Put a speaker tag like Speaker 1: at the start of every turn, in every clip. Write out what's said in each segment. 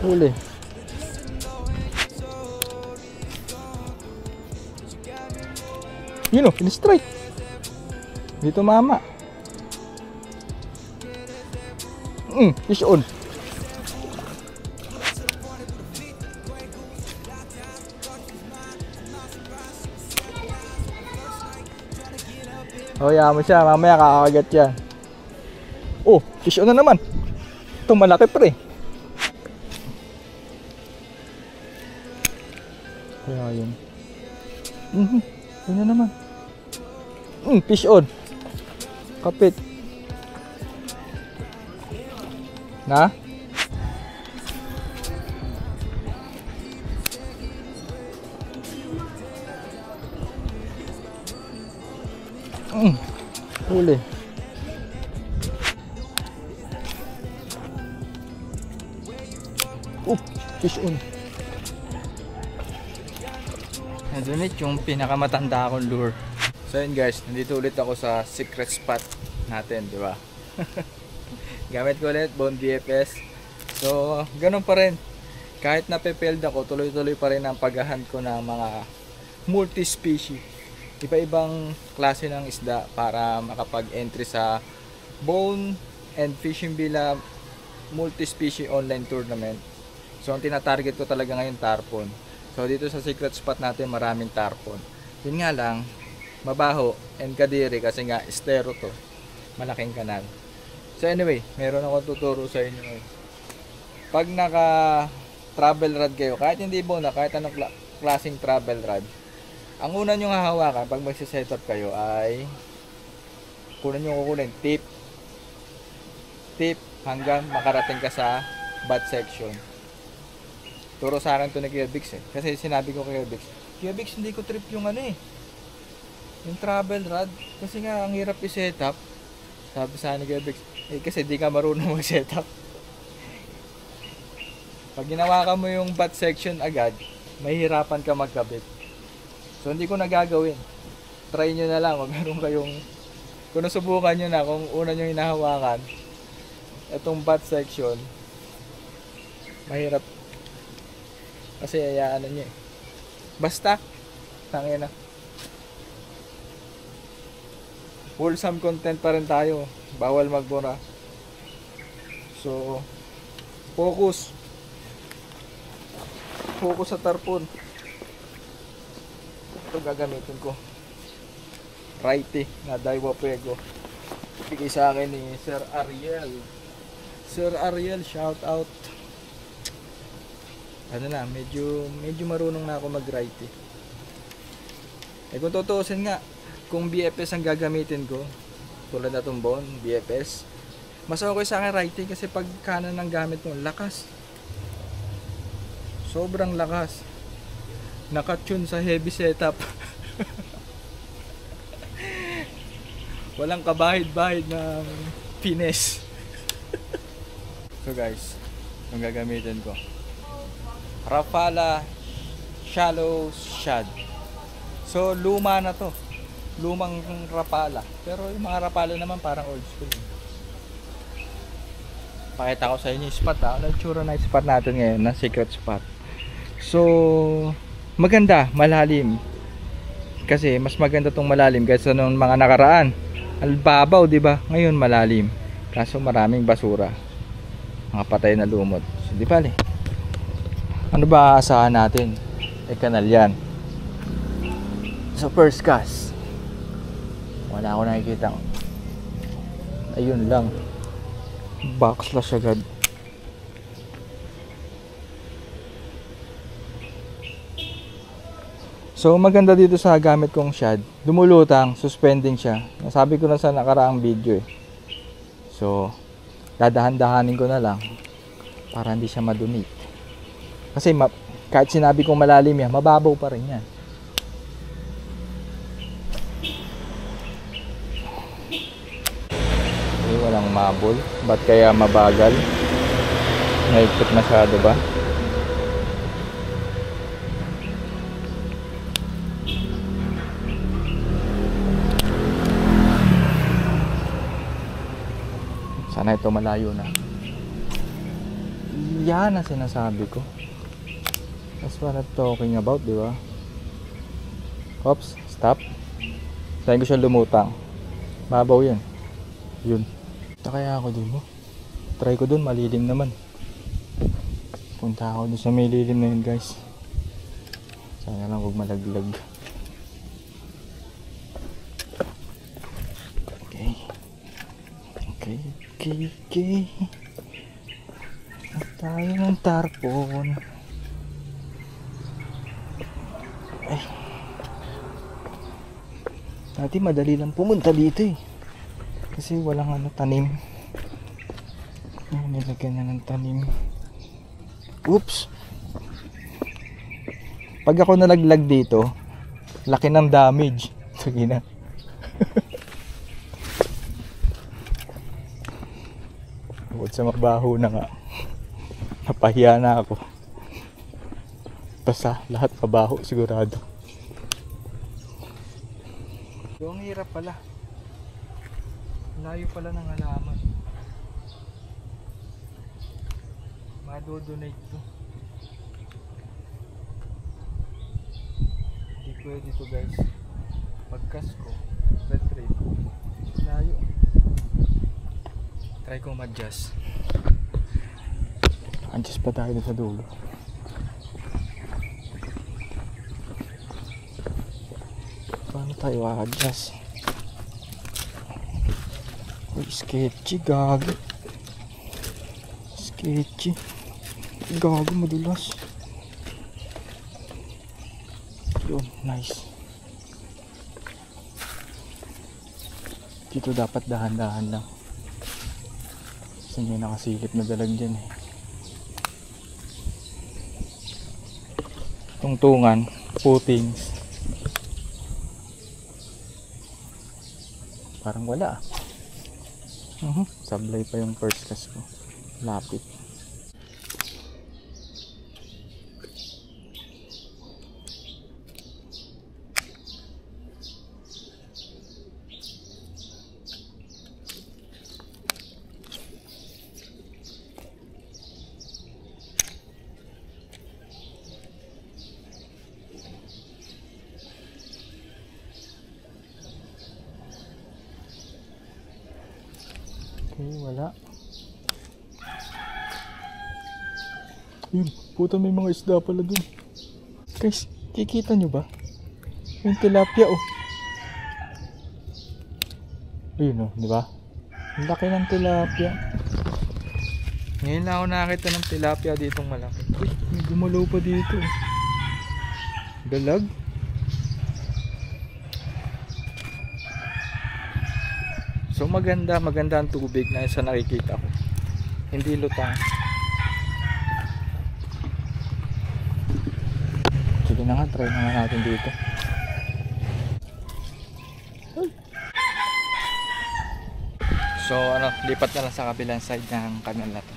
Speaker 1: Huli. Yun o, in-strike. Dito mama. Fish on. Hayaan mo siya, mamaya kakagat yan. Oh, fish on na naman. Ito malaki pre. Kaya yun. Yun na naman. Fish on. Kapit. Na? Huli. Fish on. Nandun yung pinakamatanda akong lure. So yun guys, nandito ulit ako sa secret spot natin, di ba? Gamit ko ulit Bone BFS. So ganun pa rin. Kahit nape-failed ako, tuloy-tuloy pa rin ang paghahunt ko ng mga multi-species. Iba-ibang klase ng isda para makapag-entry sa Bone and Fishing Villa multi-species online tournament. So ang tinatarget ko talaga ngayon tarpon. So dito sa secret spot natin maraming tarpon. Yun nga lang, mabaho and kadiri kasi nga estero to. Malaking kanal. So anyway, meron ako tuturo sa inyo ngayon. Pag naka travel rod kayo, kahit hindi Bone na, kahit anong klaseng travel rod, ang una nyo hahawakan pag magsisetup kayo ay kukunin tip hanggang makarating ka sa butt section. Turo sa akin to ni Kuya Bix eh. Kasi sinabi ko kay Kuya Bix, hindi ko trip yung yung travel rod. Kasi nga ang hirap i-setup. Sabi sa akin ni Kuya Bix, kasi di ka marunong mag-setup. Pag ginawa ka mo yung butt section agad, mahihirapan ka magkabit. So hindi ko nagagawin. Try nyo na lang kung meron kayong, kung nasubukan nyo na, kung una nyo hinahawakan itong butt section, mahirap kasi ayaan nyo eh. Basta tangina, wholesome content pa rin tayo, bawal magbura. So focus sa tarpon. Ito gagamitin ko, righty na Daiwa Pego, bigay sa akin ni Sir Ariel, shout out. Ano na, medyo marunong na ako mag-righty. Kung tutuusin nga, kung BFS ang gagamitin ko, tulad na itong Bone BFS, mas okay sa akin righty kasi pag kanan ang gamit mo, lakas. Sobrang lakas. Nakatune sa heavy setup. Walang kabahid-bahid ng finesse. So guys, yung gagamitin ko, Rapala Shallow Shad. So luma na to, lumang Rapala, pero yung mga Rapala naman parang old school. Pakita ko sa inyo yung spot ha. Ano yung tsura na spot natin ngayon, na secret spot. So maganda, malalim. Kasi mas maganda tong malalim kaysa nung mga nakaraan. Albabaw, di ba? Ngayon malalim. Kaso maraming basura. Mga patay na lumot. So, di ba? Ano ba aasahan natin? Kanal yan. So first cast, wala ako nakikita. Ayun lang. Backslash agad. So maganda dito sa gamit kong shad, dumulutang, suspending siya. Nasabi ko na sa nakaraang video eh. So dadahan-dahanin ko na lang para hindi siya madumi. Kasi kahit sinabi kong malalim yan, mababaw pa rin yan. Okay, walang mabol. Ba't kaya mabagal? Naikot masyado ba? Sana ito malayo na. Yan ang sinasabi ko. That's what I'm talking about, di ba? Oops, stop. Sabi ko siya lumutang. Babaw yan. Yun. Punta kaya ako dun, oh. Try ko dun, malilim naman. Punta ako dun sa may lilim na yun, guys. Sana lang huwag malaglag. Okay. At tayo ng tarpon. Dati madali lang pumunta dito eh. Kasi walang tanim. Nilagyan na ng tanim. Oops! Pag ako nalaglag dito, laki ng damage. Sige na. Bukod sa mabaho na nga. Napahiya na ako. Basta lahat mabaho sigurado. So, ang hirap pala. Layo pala ng halaman. Madodonate to. Hindi pwede to, guys. Pagkas ko, retrieve. Layo. Try ko ma-adjust. Adjust pa tayo sa dulo. Paano tayo a-adjust? Uy, sketchy, gago. Sketchy. Gago, madulas. Yun, nice. Dito dapat dahan-dahan lang. Kasi may nakasilip na dalag dyan eh. Tungtungan, footings. Parang wala ah. Sablay pa yung first cast ko. Lapit. Wala. Yun, puta, may mga isda pala dun. Guys, kikita nyo ba? Yung tilapia oh. Ayun oh, di ba? Ang laki ng tilapia. Ngayon lang ako nakakita ng tilapia ditong malaki. Uy, may gumalaw pa dito. Dalag? So maganda ang tubig na sa nakikita ko. Hindi lutang. Sige na nga, try na nga natin dito. So lipat na lang sa kabilang side ng kanal na to.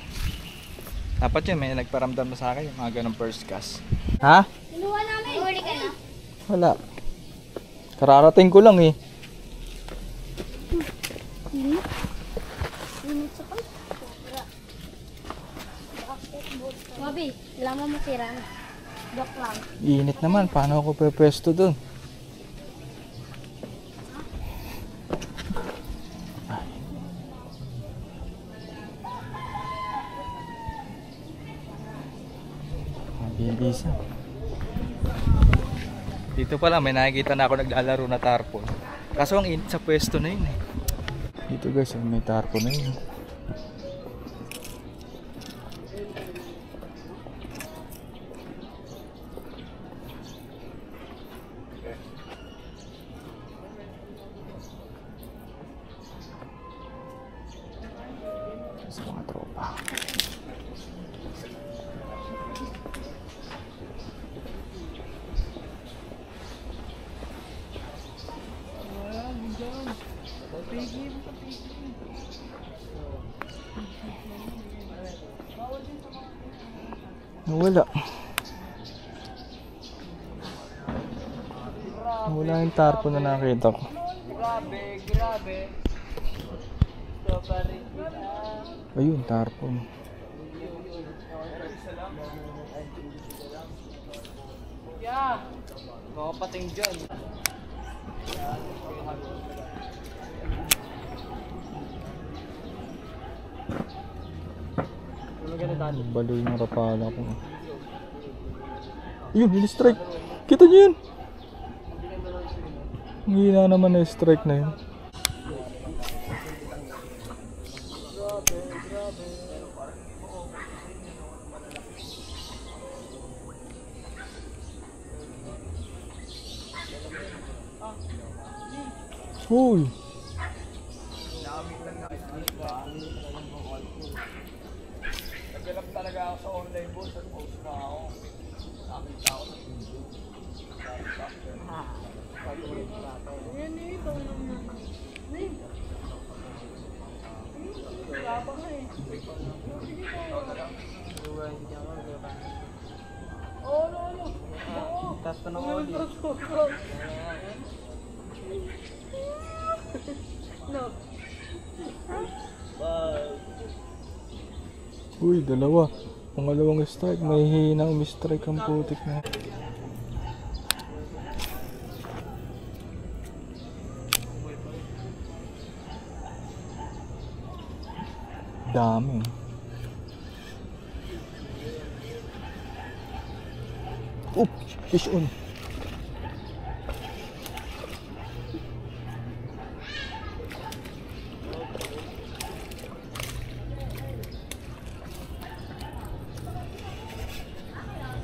Speaker 1: Dapat yun, may nagparamdam na sa akin yung mga ganong first cast. Ha?
Speaker 2: Kinuha namin. Huli ka na?
Speaker 1: Wala. Kararating ko lang eh.
Speaker 2: Bobby, lama mo tira. Dok lang.
Speaker 1: Init naman, paano ako pwesto dun? Mabilis. Dito pala may nakikita na ako naglalaro na tarpon. Kaso ang init sa pwesto na yun eh. Dito guys, may tarpon na yun. Sa mga tropa. Wala. Wala yung tarpon na nakita ko.
Speaker 3: Grabe.
Speaker 1: Ayun, tarpon.
Speaker 3: Yeah. Makapating dyan.
Speaker 1: Baloy ng rapala ko. Yun, in-strike. Kita niyo yun? Ang hina naman na strike na yun. Uy!
Speaker 3: Naghanap talaga ako sa online boss at post na ako. Nakita ako sa video.
Speaker 2: Yan eh, ito naman.
Speaker 3: Wala pa nga eh. Oo, ano. Tapos pa ng oli.
Speaker 2: No.
Speaker 1: Uy, dalawa. Pangalawang strike. May hina umi-strike ang putik na. Dami. Oop! Fish on.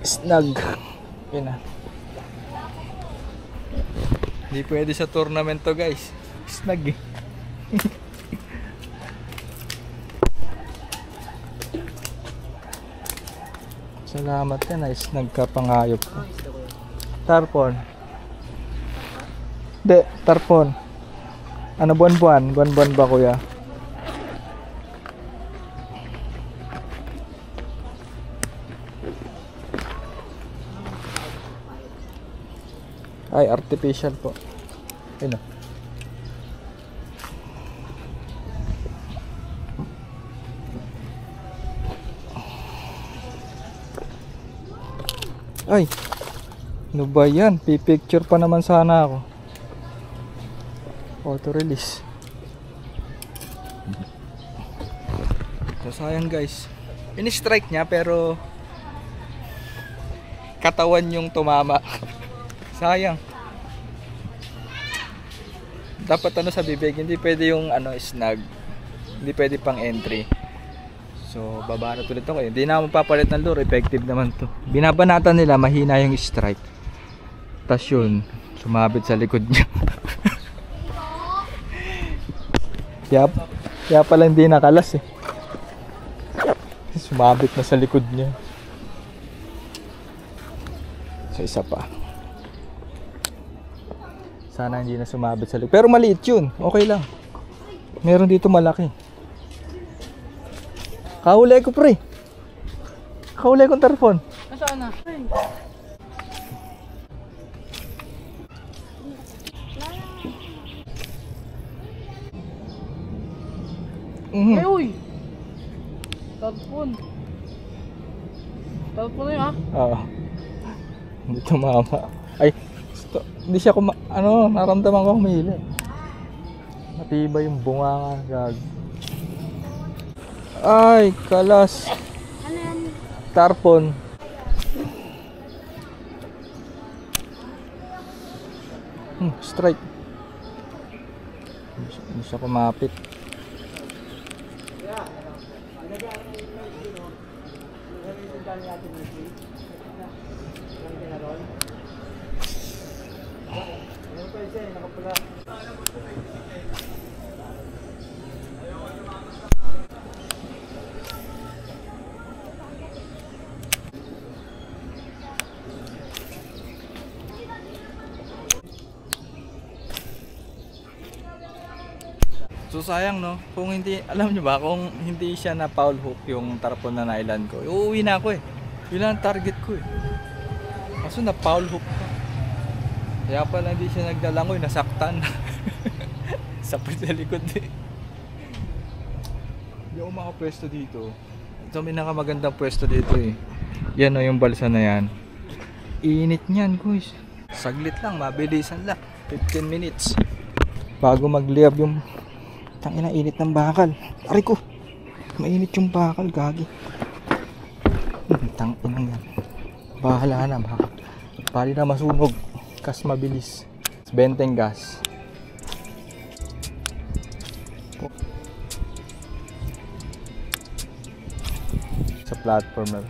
Speaker 1: Snag. Yun na. Hindi pwede sa tournament to guys. Snag eh. Salamat yan ay snag ka pangayop ko. Tarpon. Hindi, tarpon. Ano buwan-buwan? Buwan-buwan ba kuya? Ay, artificial po. Yun o. Ay, ano ba yan? Pipicture pa naman sana ako. Auto release. So sayang guys. In-strike niya pero katawan yung tumama. Sayang. Dapat ano sa bibig, hindi pwede yung ano snag. Hindi pwede pang entry. So babanat ulit ako. Hindi na mapapalit ng lure, effective naman to. Binabanatan nila, mahina yung strike. Tas yun, sumabit sa likod niya. Kaya pala hindi nakalas eh. Sumabit na sa likod niya. So isa pa. Sana hindi na sumabit sa likod. Pero maliit yun, okay lang. Meron dito malaki. Kahuli ko pre. Kahuli kong tarpon.
Speaker 3: Nasaan na? Ay, uy! Talpon. Talpon na yun ha?
Speaker 1: Oo. Hindi tumama. Ay, hindi siya ano, naramdaman ko humili. Matibay yung bunga nga. Gag. Ay, kalas.
Speaker 2: Ano yan?
Speaker 1: Tarpon. Strike. Hindi siya kumapit. So sayang no, kung hindi, alam nyo ba, kung hindi siya na foul hook yung tarpon na nailan ko, uuwi na ako eh. Yun lang ang target ko eh. Kaso na foul hook ko. Kaya pala hindi siya nagdalangoy, nasaktan. Sapit sa likod eh. Hindi ako makapwesto dito. Ito may nakamagandang pwesto dito eh. Yan o yung balsa na yan. Init niyan guys. Saglit lang, mabilisan lang. 15 minutes. Bago magliyab yung tangina init ng bakal. Aray ko. Mainit yung bakal, gagi. Tangina yan. Bahala na, pali na masunog. Kas mabilis. Benteng gas. Sa platform na.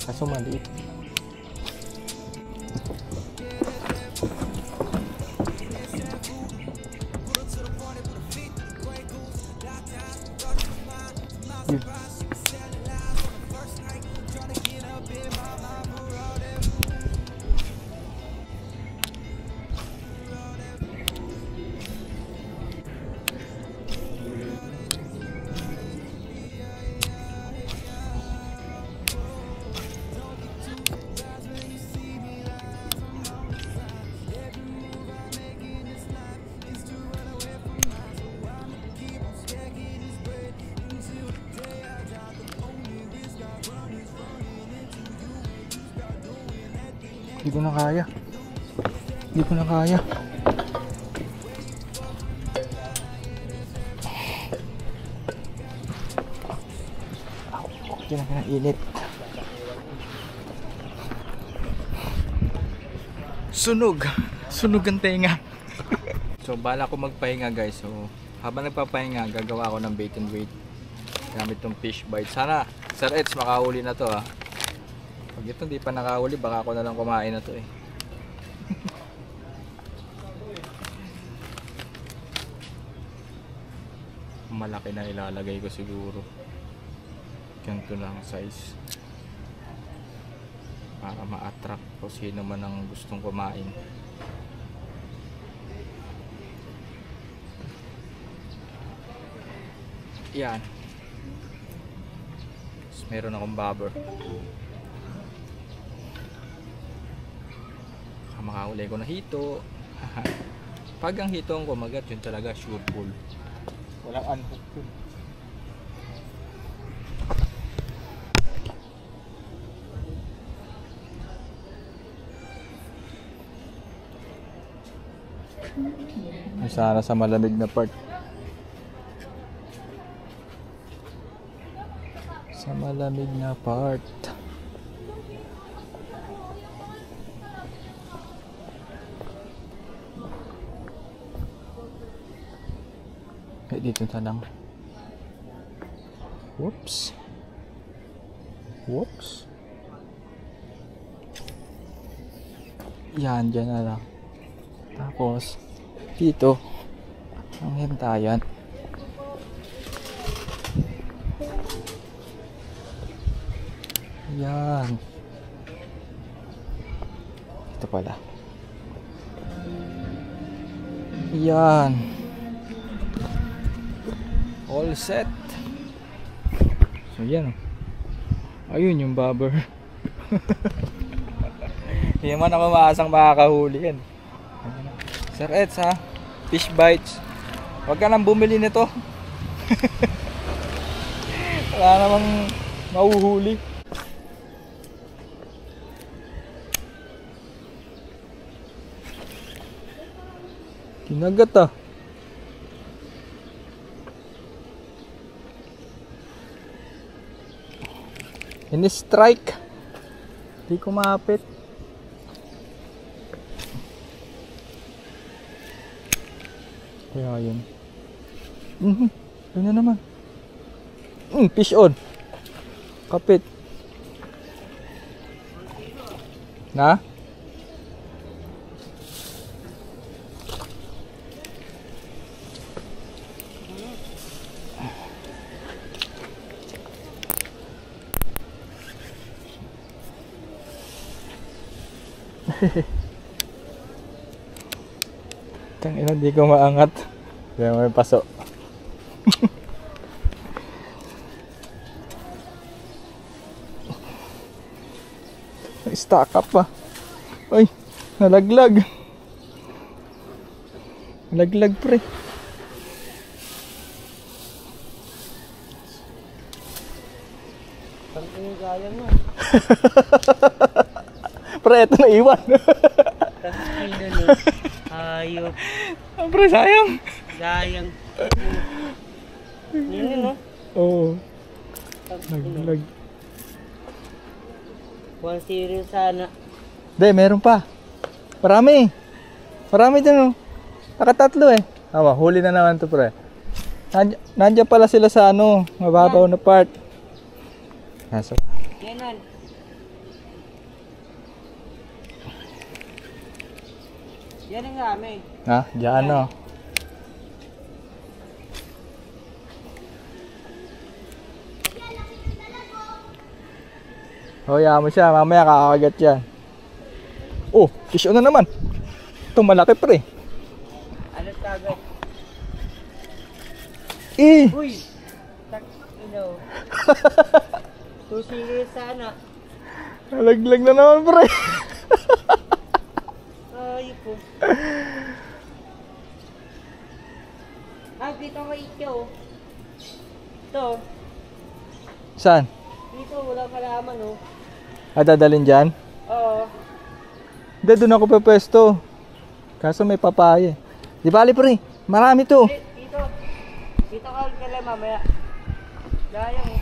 Speaker 1: Kaso maliit. Yun. Hindi ko na kaya. Hindi ko na kaya. Init. Sunog. Sunog ang tenga. So bala ko magpahinga guys. So habang nagpapahinga gagawa ako ng bait and wait gamit tong fish bite. Sana Sir Eds makahuli na to ha. Pag ito hindi pa nakahuli baka ako na lang kumain na to eh. Malaki na ilalagay ko siguro. Ganito lang size para ma-attract kung sino man ang gustong kumain. Yan. Tapos meron akong bobber. Makahuli ko na hito. Pag ang hito ang kumagat yun talaga sure pull. Walang unhook yun. Sana sa malamig na part. Sa malamig na part. Dito na lang. Whoops. Whoops. Yan, dyan na lang. Tapos dito ang hintayan. Yan. Ito pala. Yan. All set. So yan. Ayun yung bobber. Hindi man ako maasang makakahuli yan. Sir Eds ha, fish bites. Huwag ka nang bumili nito. Wala namang mauhuli. Kinagat ah. Ini-strike. Di kumapit. Kaya yun. Yun na naman. Fish on. Kapit. Na? Tangina, di ko maangat. Kaya may paso. Stack up pa. Ay, nalaglag. Nalaglag pre.
Speaker 4: Ang gaya mo.
Speaker 1: Pre, ito na iwan.
Speaker 4: Tapos kilo no. Ayop.
Speaker 1: Pre, sayang.
Speaker 4: Sayang. Yun no.
Speaker 1: Oo. Naglag.
Speaker 4: 1-0 sana.
Speaker 1: Hindi, meron pa. Marami. Marami dyan oh. Nakatatlo eh. Tama, huli na naman to pre. Nandiyan pala sila sa ano, mababaw na part. Nasa.
Speaker 4: Yanan. Yan ang amin.
Speaker 1: Ha, diyan oh. Hoya mo siya, mamaya kakagat yan. Oh, fish on na naman. Ito malaki pre.
Speaker 4: Ano tagad?
Speaker 1: Eh!
Speaker 4: Uy! Tak, ino. 2-0 sana.
Speaker 1: Nalaglag na naman pre.
Speaker 4: Ayop po. Ah, dito ko ito. Ito.
Speaker 1: Saan?
Speaker 4: Dito, wala kalaman oh.
Speaker 1: Ah, dadalhin dyan?
Speaker 4: Oo.
Speaker 1: Hindi, doon ako pwesto. Kaso may papaya. Di bali pre, marami to.
Speaker 4: Dito. Dito ka ulit kala mamaya. Dayang eh.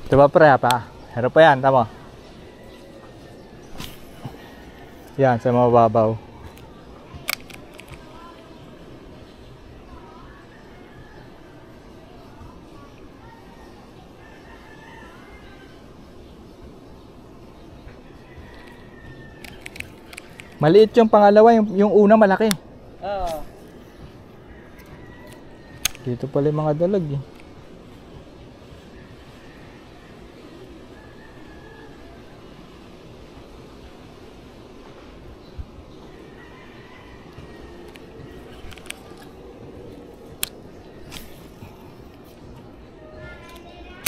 Speaker 1: Diba pre pa? Meron pa yan, tama. Yan, sa mababaw. Maliit yung pangalawa, yung una malaki.
Speaker 4: Oo.
Speaker 1: Dito pala yung mga dalag eh.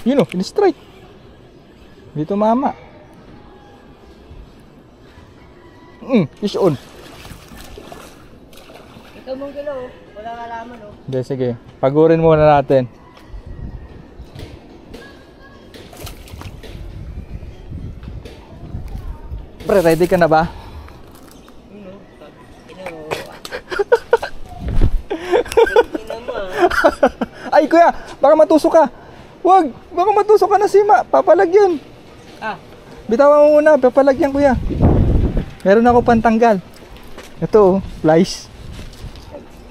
Speaker 1: Yun o, in-strike. Dito mama. Fish on.
Speaker 4: Ikaw mong galaw oh. Wala kalaman oh.
Speaker 1: Hindi, sige. Pagurin muna natin. Pre, ready ka na ba?
Speaker 4: Ino. Ino. Ino mo ah.
Speaker 1: Ay, kuya! Baka matusok ka! Wag! Baka matusok ka na sima! Papalag yun!
Speaker 4: Ah.
Speaker 1: Bitawan mo muna, papalag yan kuya. Meron ako pantanggal. Ito oh, flies.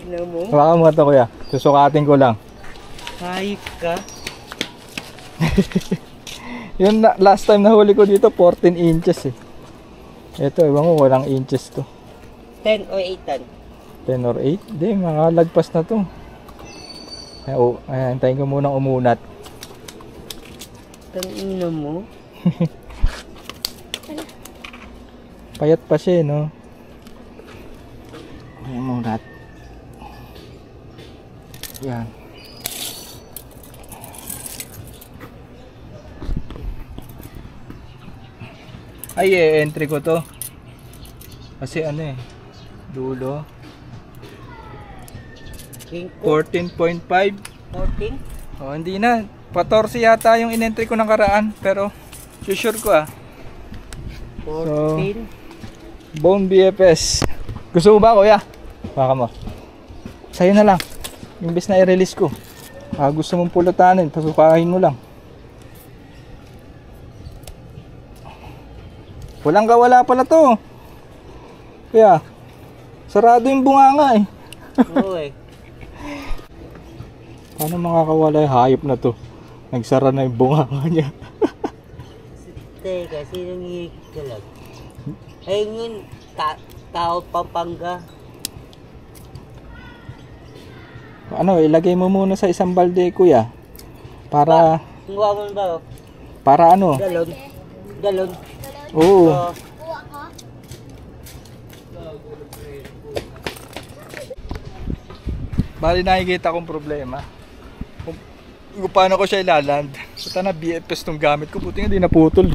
Speaker 4: Ino mo.
Speaker 1: Baka mo ito kuya. Susukatin ko lang.
Speaker 4: Hayop ka.
Speaker 1: Yun na, last time na huli ko dito, 14 inches eh. Ito, ewan ko, walang inches to.
Speaker 4: 10 o 8 tan.
Speaker 1: 10 or 8? Hindi, mga lagpas na to. Ayan, antayin ko munang umunat.
Speaker 4: Ino mo.
Speaker 1: Payat pa siya, no? Ayan, umunat. Yan. Ay, entry ko to. Kasi ano eh, dulo.
Speaker 4: King ko.
Speaker 1: 14.5.
Speaker 4: 14?
Speaker 1: Oh, hindi na. 14 yata yung in-entry ko ng karaan. Pero, sure ko ah.
Speaker 4: 14?
Speaker 1: Bone BFS. Gusto mo ba kuya? Baka mo. Sa'yo na lang. Imbes na i-release ko. Gusto mong pulutanin, pasukahin mo lang. Walang kawala pala to. Kaya, sarado yung bunganga eh.
Speaker 4: Oo eh.
Speaker 1: Paano makakawala yung hayop na to? Nagsara na yung bunganga niya.
Speaker 4: Teka, sinong hihigit ka lang? Ayun yun, tao Pampanga.
Speaker 1: Ano, ilagay mo muna sa isang balde kuya. Para,
Speaker 4: Kumuha mo ba?
Speaker 1: para ano?
Speaker 4: Galon. Galon.
Speaker 1: Oo.
Speaker 4: Oo.
Speaker 1: Bali nakikita kong problema. Kung paano ko siya ilaland. Puta na, BFS tong gamit ko. Buti nga di naputol.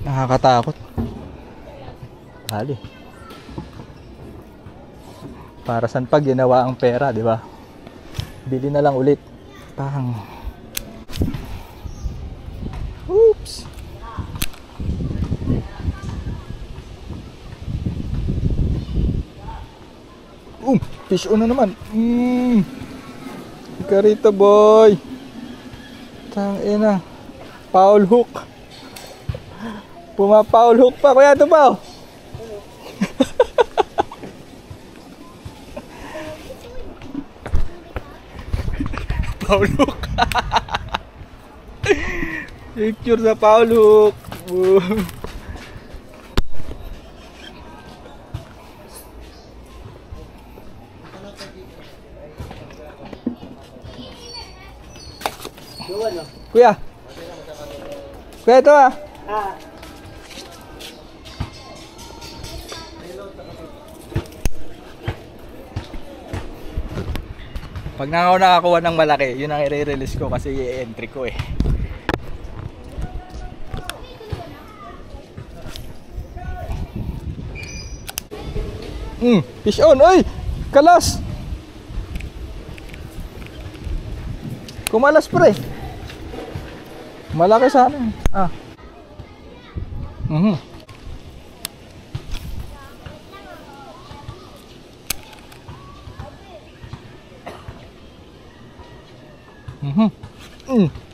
Speaker 1: Nakakatakot. Hali. Para saan pa ginawa ang pera, di ba? Bili na lang ulit. Pang. Oops. Fish on na naman. Karito boy. Tangina. Foul hook. Puma-foul hook pa. Kuya, ito pa. Foul hook. Picture sa foul hook. Kuya. Kuya, ito ah. Pag nakakuha ng malaki, yun ang i-release ko kasi i-entry ko eh. Fish on! Oy! Kalas! Kumalas pre! Malaki sana eh.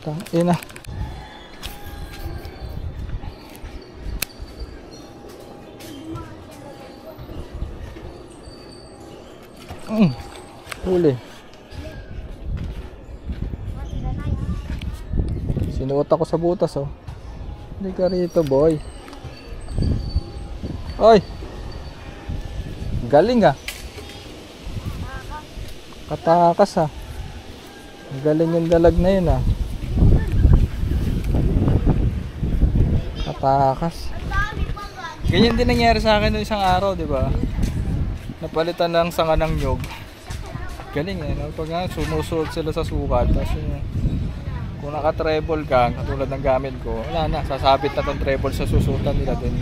Speaker 1: Tangina. Huli. Sinuot ako sa butas oh. Hindi ka rito boy. Oy. Galing ah. Katakas ah. Galing yung dalag na yun ah. Katakas. Ganyan din nangyari sa akin noong isang araw, di ba? Napalitan ng sanga ng nyog. Galing eh, no? Pag nga sumusuot sila sa sukat, tapos kung naka-treble ka, katulad ng gamit ko, wala na, sasabit na tong treble sa susutan nila din.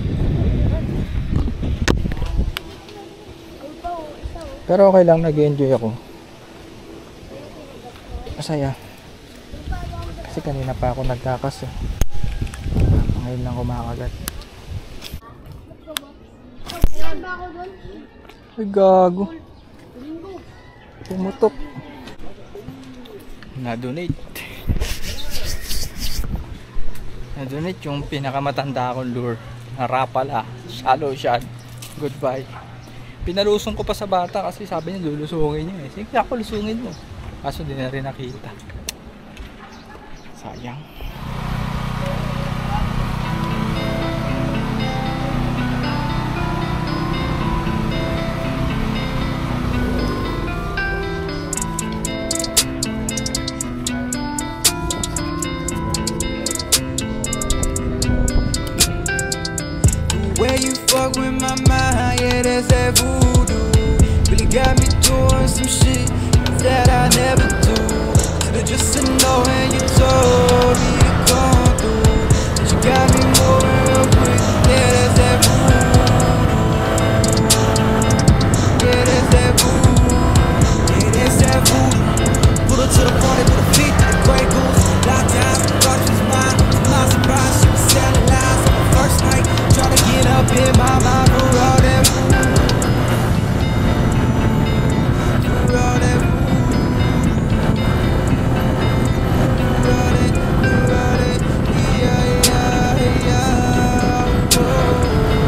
Speaker 1: Pero okay lang, nag-enjoy ako. Masaya. Kasi kanina pa ako nagkakas eh. Ngayon lang kumakagat. Ay gago. Pumutok. Na-donate. Na-donate yung pinakamatanda akong lure. Rapala. Shallow shad. Goodbye. Pinalusong ko pa sa bata kasi sabi niya lulusungin niya eh. Sige ako lusungin mo. Kaso di na rin nakita. Sayang.
Speaker 5: Where you fuck with my mind, yeah, that's that voodoo. Really got me doing some shit that I never do. Could've just said no when you told me to come through. But you got me moving real quick, yeah, that's that voodoo. Yeah, that's that voodoo. Yeah, that's that voodoo. Pull her to the party, put her feet to the Grey Goose. Locked down, thought she was mine. To my surprise, she was selling lies on the first night. Tryna get up in my mind for all that voodoo. For all that voodoo.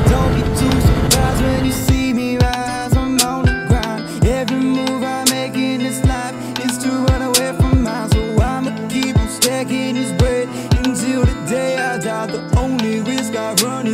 Speaker 5: Don't be too surprised when you see me rise. I'm on the ground. Every move I make in this life is to run away from mine. So I'ma keep on stacking this bread until the day I die. The only risk I run is